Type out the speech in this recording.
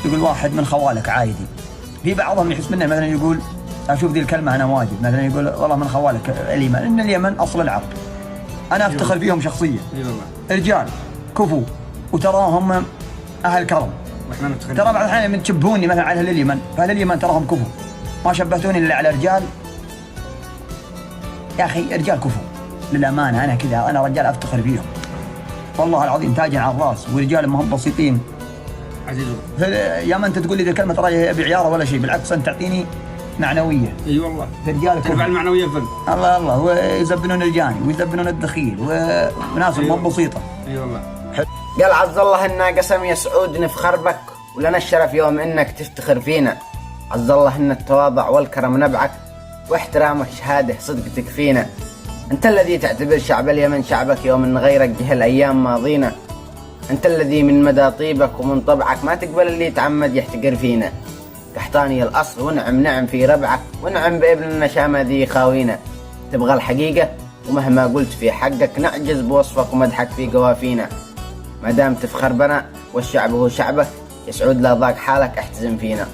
يقول واحد من خوالك عايدي. في بعضهم يحس منه مثلا يقول اشوف ذي الكلمه انا واجد، مثلا يقول والله من خوالك اليمن، ان اليمن اصل العرب. انا افتخر فيهم شخصيا. رجال كفو وتراهم اهل كرم. ترى بعض الاحيان من تشبهوني مثلا على اهل اليمن، فاهل اليمن تراهم كفو، ما شبهتوني الا على رجال. يا اخي رجال كفو للامانه، انا كذا، انا رجال افتخر فيهم والله العظيم، تاج على الراس، ورجال ما هم بسيطين. عزيز يا ما انت تقول لي ذي الكلمه ترى ابي عياره ولا شيء، بالعكس انت تعطيني معنويه. اي والله رجال كفو، ترفع المعنويه فن. الله الله، ويزبنون الجاني ويزبنون الدخيل وناس ما بسيطه. اي والله. قال عز الله إنها قسم يا سعود نفخر بك، ولنا الشرف يوم إنك تفتخر فينا. عز الله إن التواضع والكرم نبعك، واحترامك شهادة صدق تكفينا. أنت الذي تعتبر شعب اليمن شعبك يوم إن غيرك جهل أيام ماضينا. أنت الذي من مدى طيبك ومن طبعك ما تقبل اللي يتعمد يحتقر فينا. قحطاني الأصل ونعم في ربعك، ونعم بابن النشامة ذي خاوينا. تبغى الحقيقة ومهما قلت في حقك نعجز بوصفك ومدحك في قوافينا. ما دام تفخر بنا والشعب هو شعبك، يا سعود لا ضاق حالك احتزم فينا.